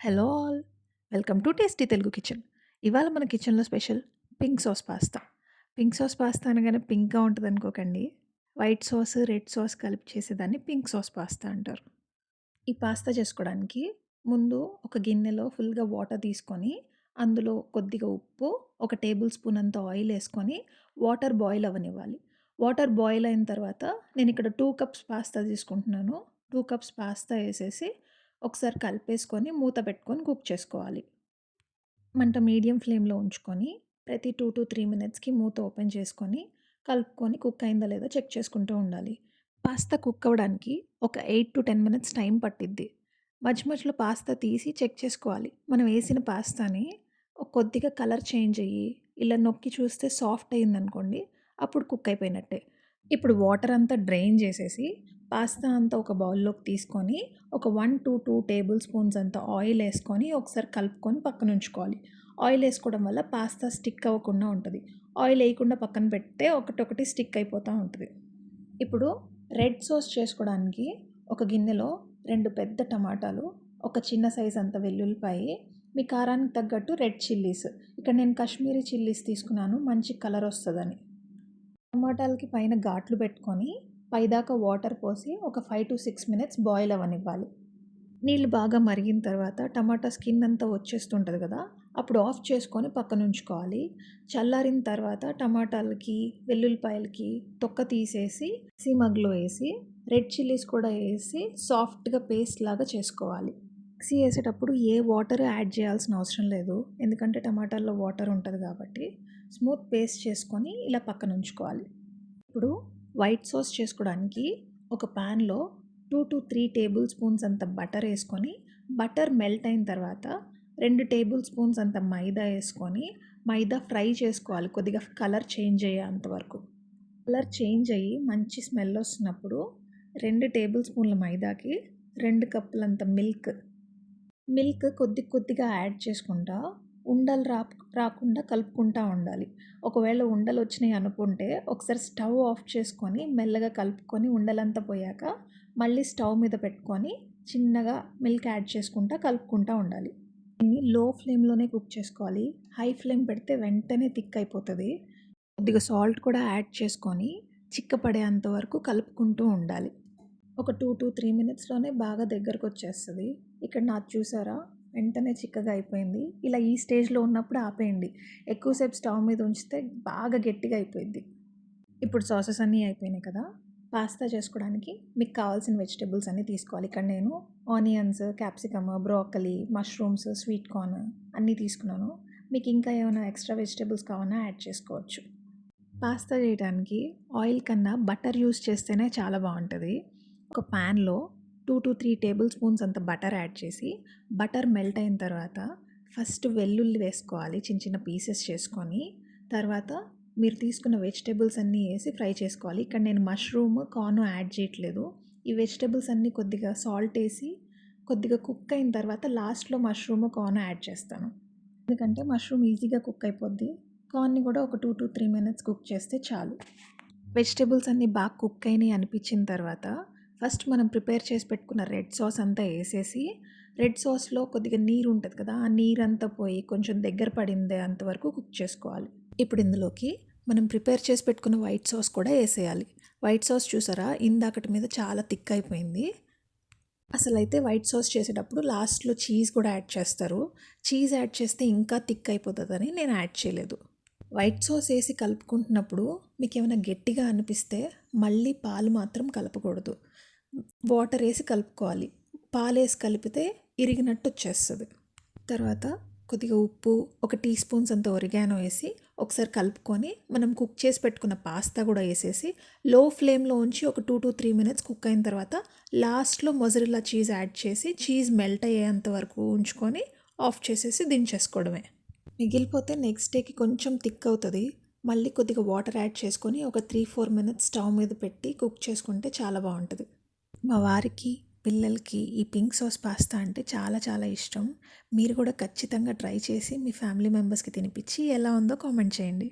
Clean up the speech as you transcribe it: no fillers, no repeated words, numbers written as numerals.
Hello all! Welcome to tasty Telugu kitchen. ఇవాళ మన కిచెన్‌లో special pink sauce pasta. Pink sauce pasta అనగానే పింక్‌గా ఉంటదనుకోకండి. White sauce, red sauce కలిపి చేసేదాన్ని పింక్ సాస్ పాస్తా అంటారు. ఈ పాస్తా చేసుకోవడానికి ముందు ఒక గిన్నెలో ఫుల్‌గా వాటర్ తీసుకొని, అందులో కొద్దిగా ఉప్పు, ఒక టేబుల్ స్పూన్ అంత ఆయిల్ ఏసుకొని వాటర్ బాయిల్ అవ్వనివ్వాలి. వాటర్ బాయిల్ అయిన తర్వాత నేనిక్కడ 2 కప్స్ పాస్తా తీసుకుంటున్నాను. 2 కప్స్ పాస్తా ఏసేసి ఒకసారి కలిపేసుకొని మూత పెట్టుకొని కుక్ చేసుకోవాలి. మంట మీడియం ఫ్లేమ్‌లో ఉంచుకొని ప్రతి 2-3 మినిట్స్‌కి మూత ఓపెన్ చేసుకొని కలుపుకొని కుక్ అయిందా లేదా చెక్ చేసుకుంటూ ఉండాలి. పాస్తా కుక్ అవ్వడానికి ఒక 8-10 మినిట్స్ టైం పట్టిద్ది. మధ్య మధ్యలో పాస్తా తీసి చెక్ చేసుకోవాలి. మనం వేసిన పాస్తాని కొద్దిగా కలర్ చేంజ్ అయ్యి ఇలా నొక్కి చూస్తే సాఫ్ట్ అయిందనుకోండి, అప్పుడు కుక్ అయిపోయినట్టే. ఇప్పుడు వాటర్ అంతా డ్రైన్ చేసేసి పాస్తా అంతా ఒక బౌల్‌లోకి తీసుకొని ఒక 1-2 టేబుల్ స్పూన్స్ అంత ఆయిల్ ఏసుకొని ఒకసారి కలుపుకొని పక్కన ఉంచుకోవాలి. ఆయిల్ ఏసుకోవడం వల్ల పాస్తా స్టిక్ అవ్వకుండా ఉంటది. ఆయిల్ ఏయకుండా పక్కన పెడితే ఒకటొకటి స్టిక్ అయిపోతా ఉంటది. ఇప్పుడు రెడ్ సాస్ చేసుకోవడానికి ఒక గిన్నెలో 2 పెద్ద టమాటాలు, ఒక చిన్న సైజ్ అంత వెల్లుల్లిపాయి, మీ కారానికి తగ్గట్టు రెడ్ చిల్లీస్. ఇక్కడ నేను కాశ్మీరీ చిల్లీస్ తీసుకున్నాను మంచి కలర్ వస్తదని. టమాటాలకి పైన ఘాట్లు పెట్టుకొని పైదాకా వాటర్ పోసి ఒక 5-6 మినిట్స్ బాయిల్ అవ్వనివ్వాలి. నీళ్ళు బాగా మరిగిన తర్వాత టమాటా స్కిన్ అంతా వచ్చేస్తుంటుంది కదా, అప్పుడు ఆఫ్ చేసుకొని పక్కన ఉంచుకోవాలి. చల్లారిన తర్వాత టమాటాలకి, వెల్లుల్లిపాయలకి తొక్క తీసేసి మిక్సీ మగ్లో వేసి రెడ్ చిల్లీస్ కూడా వేసి సాఫ్ట్గా పేస్ట్ లాగా చేసుకోవాలి. మిక్సీ వేసేటప్పుడు ఏ వాటర్ యాడ్ చేయాల్సిన అవసరం లేదు, ఎందుకంటే టమాటాల్లో వాటర్ ఉంటుంది కాబట్టి స్మూత్ పేస్ట్ చేసుకొని ఇలా పక్కన ఉంచుకోవాలి. ఇప్పుడు వైట్ సాస్ చేసుకోవడానికి ఒక ప్యాన్లో 2-3 టేబుల్ స్పూన్స్ అంత బటర్ వేసుకొని బటర్ మెల్ట్ అయిన తర్వాత 2 టేబుల్ స్పూన్స్ అంత మైదా వేసుకొని మైదా ఫ్రై చేసుకోవాలి కొద్దిగా కలర్ చేంజ్ అయ్యేంత వరకు. కలర్ చేంజ్ అయ్యి మంచి స్మెల్ వస్తున్నప్పుడు 2 టేబుల్ స్పూన్ల మైదాకి 2 కప్పులంత మిల్క్ కొద్ది కొద్దిగా యాడ్ చేసుకుంటా ఉండలు రాకుండా కలుపుకుంటా ఉండాలి. ఒకవేళ ఉండలు వచ్చినాయి అనుకుంటే ఒకసారి స్టవ్ ఆఫ్ చేసుకొని మెల్లగా కలుపుకొని ఉండలంతా పోయాక మళ్ళీ స్టవ్ మీద పెట్టుకొని చిన్నగా మిల్క్ యాడ్ చేసుకుంటా కలుపుకుంటా ఉండాలి. దీన్ని లో ఫ్లేమ్‌లోనే కుక్ చేసుకోవాలి. హై ఫ్లేమ్ పెడితే వెంటనే థిక్ అయిపోతుంది. కొద్దిగా సాల్ట్ కూడా యాడ్ చేసుకొని చిక్కపడేంత వరకు కలుపుకుంటూ ఉండాలి. ఒక 2-3 మినిట్స్‌లోనే బాగా దగ్గరకు వచ్చేస్తది. ఇక్కడ నాది చూసారా వెంటనే చిక్కగా అయిపోయింది. ఇలా ఈ స్టేజ్‌లో ఉన్నప్పుడు ఆపేయండి. ఎక్కువసేపు స్టవ్ మీద ఉంచితే బాగా గట్టిగా అయిపోయిద్ది. ఇప్పుడు సాసెస్ అన్నీ అయిపోయినాయి కదా, పాస్తా చేసుకోవడానికి మీకు కావాల్సిన వెజిటబుల్స్ అన్నీ తీసుకోవాలి. ఇక్కడ నేను onions, capsicum, broccoli, mushrooms, sweet corn అన్నీ తీసుకున్నాను. మీకు ఇంకా ఏమైనా ఎక్స్ట్రా వెజిటబుల్స్ కావాలన్నా యాడ్ చేసుకోవచ్చు. పాస్తా చేయడానికి ఆయిల్ కన్నా బటర్ యూస్ చేస్తేనే చాలా బాగుంటుంది. ఒక ప్యాన్లో 2-3 టేబుల్ స్పూన్స్ అంత బటర్ యాడ్ చేసి బటర్ మెల్ట్ అయిన తర్వాత ఫస్ట్ వెల్లుల్లి వేసుకోవాలి చిన్న చిన్న పీసెస్ చేసుకొని. తర్వాత మీరు తీసుకున్న వెజిటేబుల్స్ అన్నీ వేసి ఫ్రై చేసుకోవాలి. ఇక్కడ నేను మష్రూమ్, కార్న్ యాడ్ చేయట్లేదు. ఈ వెజిటేబుల్స్ అన్నీ కొద్దిగా సాల్ట్ వేసి కొద్దిగా కుక్ అయిన తర్వాత లాస్ట్లో మష్రూమ్, కార్న్ యాడ్ చేస్తాను. ఎందుకంటే మష్రూమ్ ఈజీగా కుక్ అయిపోద్ది. కార్న్ని కూడా ఒక 2-3 మినిట్స్ కుక్ చేస్తే చాలు. వెజిటేబుల్స్ అన్నీ బాగా కుక్ అయినాయి అనిపించిన తర్వాత ఫస్ట్ మనం ప్రిపేర్ చేసి పెట్టుకున్న రెడ్ సాస్ అంతా వేసేసి రెడ్ సాస్లో కొద్దిగా నీరు ఉంటుంది కదా, ఆ నీరంతా పోయి కొంచెం దగ్గర పడిందే అంతవరకు కుక్ చేసుకోవాలి. ఇప్పుడు ఇందులోకి మనం ప్రిపేర్ చేసి పెట్టుకున్న వైట్ సాస్ కూడా వేసేయాలి. వైట్ సాస్ చూసారా ఇందాకటి మీద చాలా థిక్ అయిపోయింది. అసలైతే వైట్ సాస్ చేసేటప్పుడు లాస్ట్లో చీజ్ కూడా యాడ్ చేస్తారు. చీజ్ యాడ్ చేస్తే ఇంకా థిక్ అయిపోతుందని నేను యాడ్ చేయలేదు. వైట్ సాస్ వేసి కలుపుకుంటున్నప్పుడు మీకు ఏమైనా గట్టిగా అనిపిస్తే మళ్ళీ పాలు మాత్రం కలపకూడదు, వాటర్ వేసి కలుపుకోవాలి. పాలు వేసి కలిపితే ఇరిగినట్టు వచ్చేస్తుంది. తర్వాత కొద్దిగా ఉప్పు, ఒక టీ స్పూన్స్ అంత ఒరిగానో వేసి ఒకసారి కలుపుకొని మనం కుక్ చేసి పెట్టుకున్న పాస్తా కూడా వేసేసి లో ఫ్లేమ్లో ఉంచి ఒక 2-3 మినిట్స్ కుక్ అయిన తర్వాత లాస్ట్లో మొజరెల్లా చీజ్ యాడ్ చేసి చీజ్ మెల్ట్ అయ్యేంత వరకు ఉంచుకొని ఆఫ్ చేసేసి దించేసుకోవడమే. మిగిలిపోతే నెక్స్ట్ డేకి కొంచెం థిక్ అవుతుంది. మళ్ళీ కొద్దిగా వాటర్ యాడ్ చేసుకొని ఒక 3-4 మినిట్స్ స్టవ్ మీద పెట్టి కుక్ చేసుకుంటే చాలా బాగుంటుంది. మా వారికి, పిల్లలకి ఈ పింక్ సాస్ పాస్తా అంటే చాలా చాలా ఇష్టం. మీరు కూడా ఖచ్చితంగా ట్రై చేసి మీ ఫ్యామిలీ మెంబర్స్కి తినిపించి ఎలా ఉందో కామెంట్ చేయండి.